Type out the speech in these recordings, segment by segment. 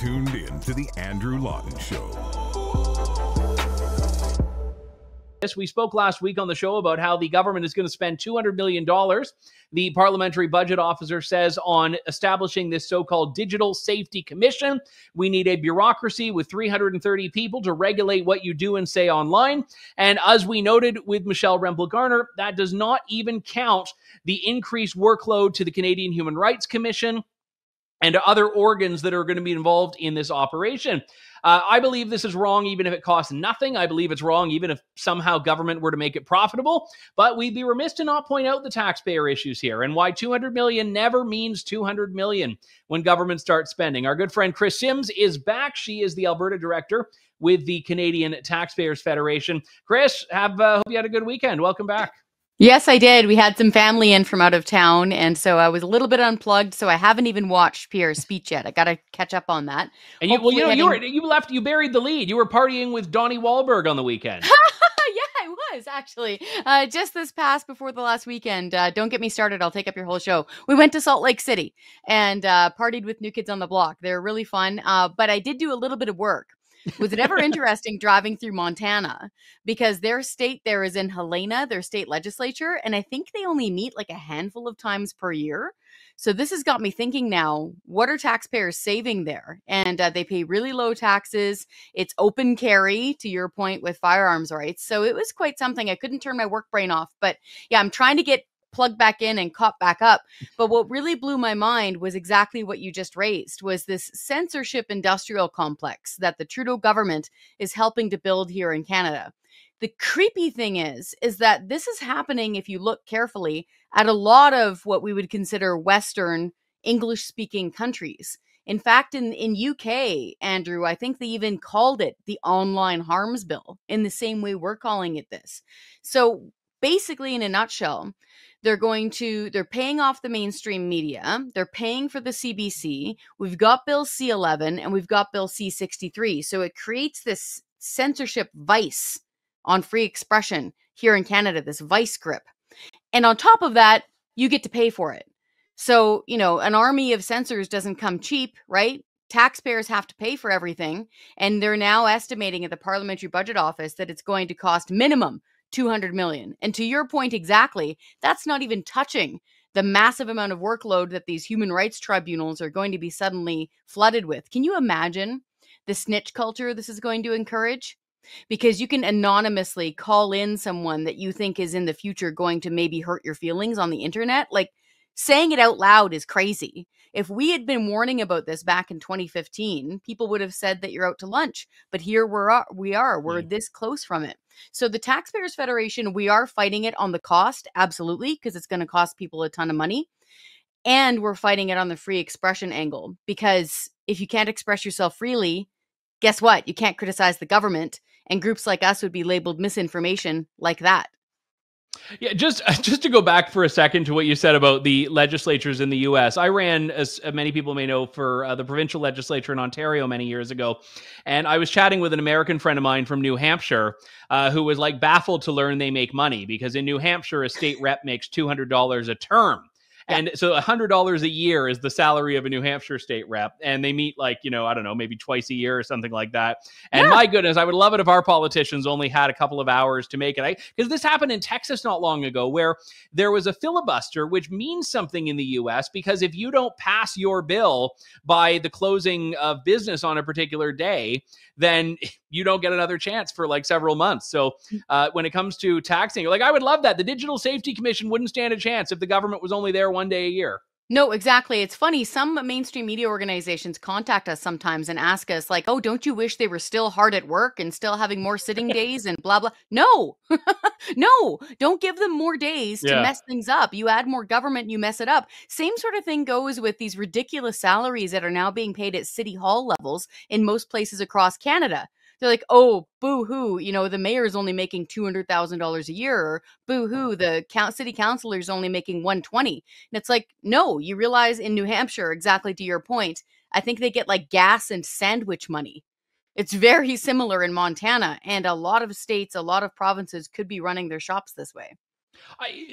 tuned in to the Andrew Lawton Show. Yes, we spoke last week on the show about how the government is going to spend $200 million, the parliamentary budget officer says, on establishing this so-called Digital Safety Commission. We need a bureaucracy with 330 people to regulate what you do and say online. And as we noted with Michelle Rempel-Garner, that does not even count the increased workload to the Canadian Human Rights Commission and other organs that are going to be involved in this operation. I believe this is wrong, even if it costs nothing. I believe it's wrong, even if somehow government were to make it profitable. But we'd be remiss to not point out the taxpayer issues here and why 200 million never means 200 million when government starts spending. Our good friend Kris Sims is back. She is the Alberta director with the Canadian Taxpayers Federation. Kris, hope you had a good weekend. Welcome back. Yes, I did. We had some family in from out of town, and so I was a little bit unplugged, so I haven't even watched Pierre's speech yet. I got to catch up on that. And you buried the lead. You were partying with Donnie Wahlberg on the weekend. Yeah, I was actually. Just before the last weekend. Don't get me started. I'll take up your whole show. We went to Salt Lake City and partied with New Kids on the Block. They were really fun, but I did do a little bit of work. Was it ever interesting driving through Montana? Because their state there is in Helena, their state legislature, and I think they only meet like a handful of times per year. So this has got me thinking now, what are taxpayers saving there? And they pay really low taxes. It's open carry, to your point, with firearms rights. So it was quite something. I couldn't turn my work brain off. But yeah, I'm trying to get plugged back in and caught back up. But what really blew my mind was exactly what you just raised, was this censorship industrial complex that the Trudeau government is helping to build here in Canada. The creepy thing is that this is happening, if you look carefully, at a lot of what we would consider Western English-speaking countries. In fact, in UK, Andrew, I think they even called it the Online Harms Bill in the same way we're calling it this. So basically, in a nutshell, they're paying off the mainstream media. They're paying for the CBC. We've got Bill C-11 and we've got Bill C-63. So it creates this censorship vice on free expression here in Canada, this vice grip. And on top of that, you get to pay for it. So, an army of censors doesn't come cheap, right? Taxpayers have to pay for everything. And they're now estimating at the Parliamentary Budget Office that it's going to cost minimum 200 million. And to your point exactly, that's not even touching the massive amount of workload that these human rights tribunals are going to be suddenly flooded with. Can you imagine the snitch culture this is going to encourage? Because you can anonymously call in someone that you think is in the future going to maybe hurt your feelings on the internet. Like, saying it out loud is crazy. If we had been warning about this back in 2015, people would have said that you're out to lunch. But here we're this close from it. So the Taxpayers Federation, we are fighting it on the cost, absolutely, because it's going to cost people a ton of money. And we're fighting it on the free expression angle, because if you can't express yourself freely, guess what? You can't criticize the government, and groups like us would be labeled misinformation like that. Yeah, just to go back for a second to what you said about the legislatures in the U.S. I ran, as many people may know, for the provincial legislature in Ontario many years ago. And I was chatting with an American friend of mine from New Hampshire who was like baffled to learn they make money, because in New Hampshire, a state rep makes $200 a term. And so $100 a year is the salary of a New Hampshire state rep. And they meet I don't know, maybe twice a year or something like that. And my goodness, I would love it if our politicians only had a couple of hours to make it. Because this happened in Texas not long ago, where there was a filibuster, which means something in the U.S. because if you don't pass your bill by the closing of business on a particular day, then you don't get another chance for several months. So when it comes to taxing, I would love that. The Digital Safety Commission wouldn't stand a chance if the government was only there one day a year. No, exactly. It's funny. Some mainstream media organizations contact us sometimes and ask us oh, don't you wish they were still hard at work and still having more sitting days and blah, blah. No, no, don't give them more days to mess things up. You add more government, you mess it up. Same sort of thing goes with these ridiculous salaries that are now being paid at city hall levels in most places across Canada. They're like, oh, boo-hoo, the mayor's only making $200,000 a year, or boo-hoo, the city councilor's only making $120,000. And it's no, you realize in New Hampshire, exactly to your point, I think they get gas and sandwich money. It's very similar in Montana, and a lot of states, a lot of provinces could be running their shops this way.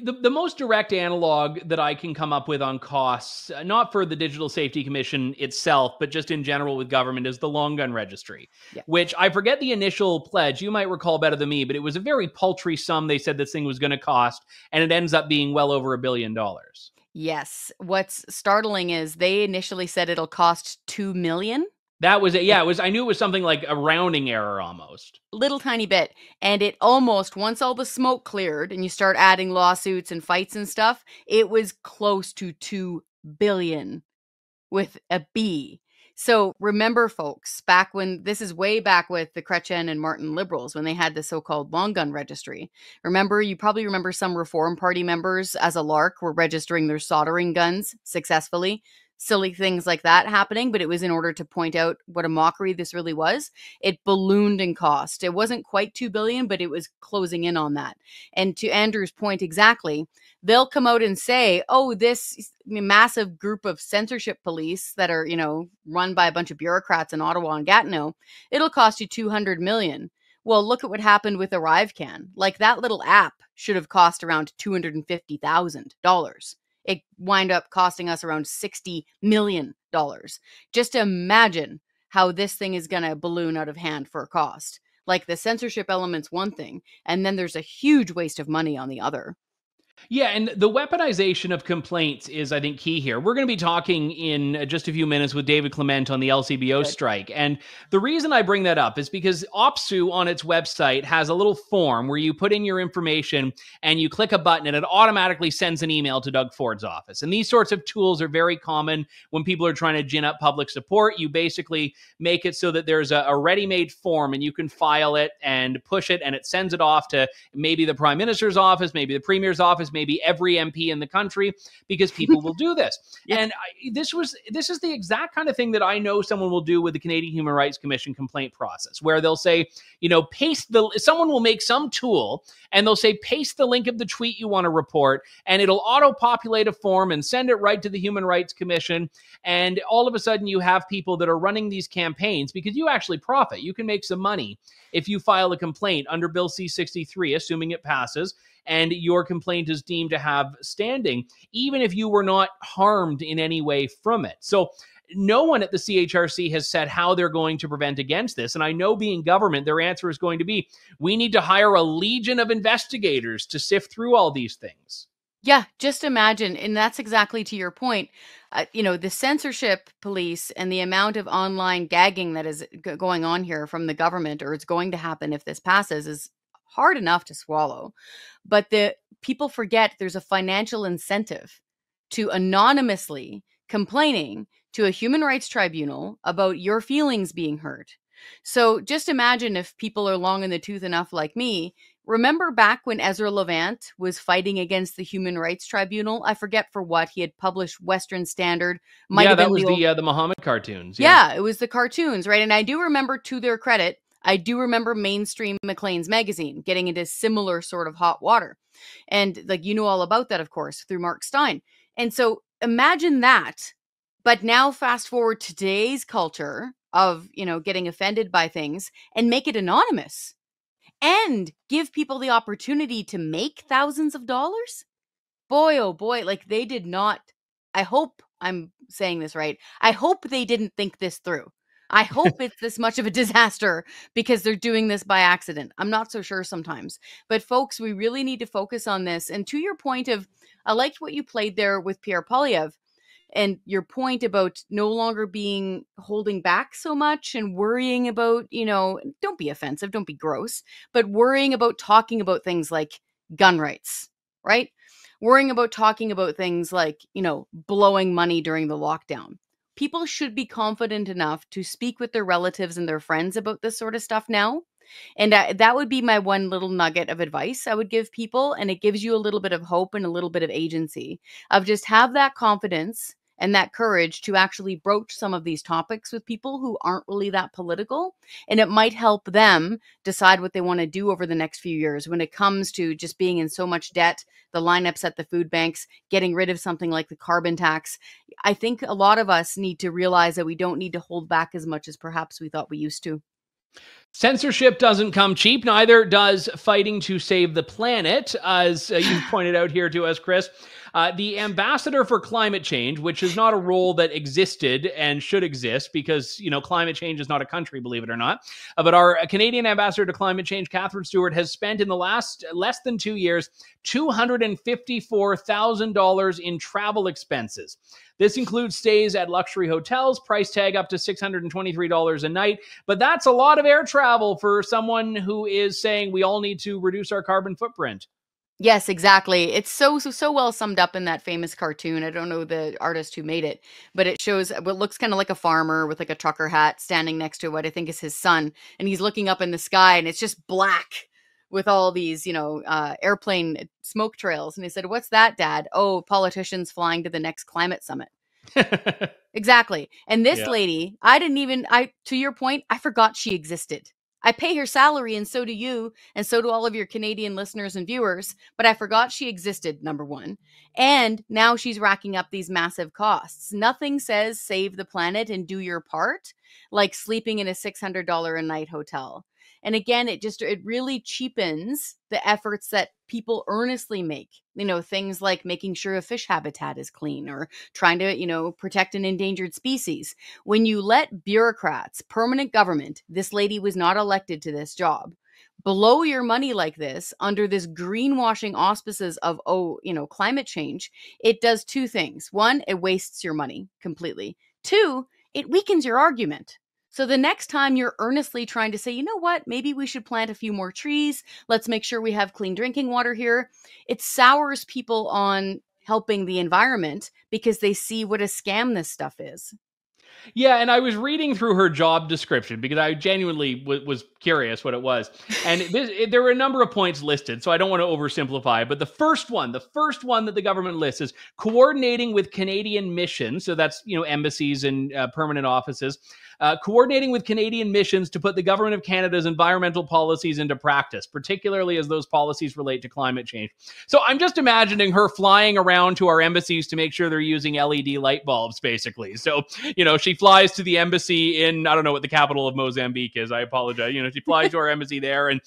The most direct analog that I can come up with on costs, not for the Digital Safety Commission itself, but just in general with government, is the long gun registry, Yeah. which I forget the initial pledge. You might recall better than me, but it was a very paltry sum they said this thing was going to cost, and it ends up being well over $1 billion. Yes. What's startling is they initially said it'll cost $2 million. That was it. Yeah, it was. I knew it was something like a rounding error almost. Little tiny bit. And it almost, once all the smoke cleared and you start adding lawsuits and fights and stuff, it was close to 2 billion with a B. So remember, folks, back when, this is way back with the Chrétien and Martin Liberals, when they had the so-called long gun registry. Remember, you probably remember some Reform Party members as a lark were registering their soldering guns successfully. Silly things like that happening, but it was in order to point out what a mockery this really was. It ballooned in cost. It wasn't quite 2 billion, but it was closing in on that. And to Andrew's point exactly, they'll come out and say, oh, this massive group of censorship police that are, run by a bunch of bureaucrats in Ottawa and Gatineau, it'll cost you 200 million. Well, look at what happened with ArriveCan. Like, that little app should have cost around $250,000. It wind up costing us around $60 million. Just imagine how this thing is going to balloon out of hand for a cost. Like, the censorship element's one thing, and then there's a huge waste of money on the other. Yeah, and the weaponization of complaints is, I think, key here. We're going to be talking in just a few minutes with David Clement on the LCBO strike. And the reason I bring that up is because OPSEU on its website has a little form where you put in your information and you click a button and it automatically sends an email to Doug Ford's office. And these sorts of tools are very common when people are trying to gin up public support. You basically make it so that there's a ready-made form and you can file it and push it, and it sends it off to maybe the Prime Minister's office, maybe the Premier's office, maybe every MP in the country, because people will do this. Yeah. And this is the exact kind of thing that I know someone will do with the Canadian Human Rights Commission complaint process, where they'll say, someone will make some tool and they'll say, paste the link of the tweet you want to report, and it'll auto-populate a form and send it right to the Human Rights Commission. And all of a sudden you have people that are running these campaigns because you actually profit. You can make some money if you file a complaint under Bill C-63, assuming it passes, and your complaint is deemed to have standing, even if you were not harmed in any way from it. So no one at the CHRC has said how they're going to prevent against this. And I know, being government, their answer is going to be, we need to hire a legion of investigators to sift through all these things. Yeah, just imagine. And that's exactly to your point. The censorship police and the amount of online gagging that is going on here from the government, or it's going to happen if this passes, is hard enough to swallow. But the people forget there's a financial incentive to anonymously complaining to a human rights tribunal about your feelings being hurt. So just imagine if people are long in the tooth enough like me. Remember back when Ezra Levant was fighting against the Human Rights Tribunal? I forget for what. He had published Western Standard. That was the Muhammad cartoons. Yeah, it was the cartoons, right? And I do remember, to their credit, I do remember mainstream Maclean's magazine getting into similar sort of hot water. And all about that, of course, through Mark Stein. And so imagine that. But now fast forward to today's culture of, getting offended by things, and make it anonymous and give people the opportunity to make thousands of dollars. Boy, oh boy, they did not. I hope I'm saying this right. I hope they didn't think this through. I hope it's this much of a disaster because they're doing this by accident. I'm not so sure sometimes. But folks, we really need to focus on this. And to your point of, I liked what you played there with Pierre Poilievre, and your point about no longer holding back so much and worrying about, don't be offensive, don't be gross, but worrying about talking about things like gun rights, right? Worrying about talking about things like, blowing money during the lockdown. People should be confident enough to speak with their relatives and their friends about this sort of stuff now. And that would be my one little nugget of advice I would give people. And it gives you a little bit of hope and a little bit of agency of just have that confidence and that courage to actually broach some of these topics with people who aren't really that political. And it might help them decide what they want to do over the next few years when it comes to just being in so much debt, the lineups at the food banks, getting rid of something like the carbon tax. I think a lot of us need to realize that we don't need to hold back as much as perhaps we thought we used to. Censorship doesn't come cheap. Neither does fighting to save the planet, as you pointed out here to us, Kris. The ambassador for climate change, which is not a role that existed and should exist because, climate change is not a country, believe it or not. But our Canadian ambassador to climate change, Catherine Stewart, has spent in the last less than 2 years $254,000 in travel expenses. This includes stays at luxury hotels, price tag up to $623 a night. But that's a lot of air travel for someone who is saying we all need to reduce our carbon footprint. Yes, exactly. It's so well summed up in that famous cartoon. I don't know the artist who made it, but it shows what looks kind of like a farmer with like a trucker hat standing next to what I think is his son, and he's looking up in the sky, and it's just black with all these, airplane smoke trails. And he said, "What's that, Dad?" "Oh, politicians flying to the next climate summit." Exactly. And this lady, to your point, I forgot she existed. I pay her salary, and so do you, and so do all of your Canadian listeners and viewers, but I forgot she existed, number one. And now she's racking up these massive costs. Nothing says save the planet and do your part like sleeping in a $600 a night hotel. And again, it really cheapens the efforts that people earnestly make. Things like making sure a fish habitat is clean or trying to, protect an endangered species. When you let bureaucrats, permanent government, this lady was not elected to this job, blow your money like this under this greenwashing auspices of, climate change, it does two things. One, it wastes your money completely. Two, it weakens your argument. So the next time you're earnestly trying to say, you know what, maybe we should plant a few more trees. Let's make sure we have clean drinking water here. It sours people on helping the environment because they see what a scam this stuff is. Yeah, and I was reading through her job description because I genuinely was curious what it was. And there were a number of points listed, so I don't want to oversimplify. But the first one that the government lists is coordinating with Canadian missions. So that's, embassies and permanent offices. Coordinating with Canadian missions to put the government of Canada's environmental policies into practice, particularly as those policies relate to climate change. So I'm just imagining her flying around to our embassies to make sure they're using LED light bulbs, basically. So, she flies to the embassy in, I don't know what the capital of Mozambique is. I apologize. She flies to our embassy there and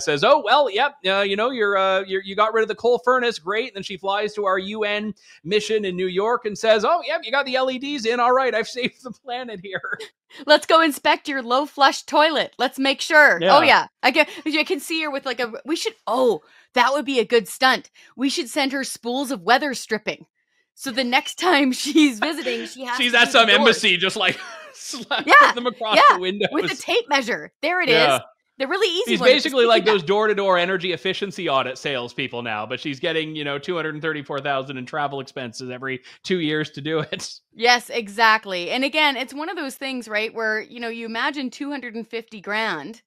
says, "Oh, well, yep, you got rid of the coal furnace. Great." And then she flies to our UN mission in New York and says, "Oh, yep, you got the LEDs in. All right, I've saved the planet here." Let's go inspect your low flush toilet. Let's make sure. Yeah. Oh yeah. I can see her with that would be a good stunt. We should send her spools of weather stripping. So the next time she's visiting, she's at some embassy, just like put them across the windows. With a tape measure. There it is. They're really easy. She's basically like those door-to-door energy efficiency audit salespeople now, but she's getting, $234,000 in travel expenses every 2 years to do it. Yes, exactly. And again, it's one of those things, right, where, you imagine $250,000.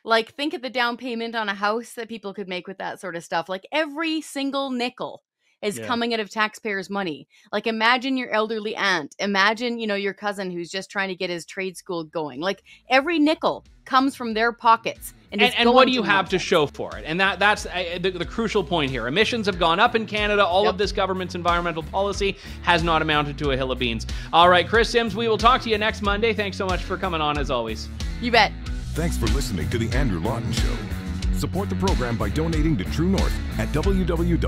Like, think of the down payment on a house that people could make with that sort of stuff. Like, every single nickel is coming out of taxpayers' money. Like, imagine your elderly aunt. Imagine, your cousin who's just trying to get his trade school going. Like, every nickel comes from their pockets. And what do you have to show for it? And that's the crucial point here. Emissions have gone up in Canada. All of this government's environmental policy has not amounted to a hill of beans. All right, Kris Sims, we will talk to you next Monday. Thanks so much for coming on, as always. You bet. Thanks for listening to The Andrew Lawton Show. Support the program by donating to True North at www.tnc.news.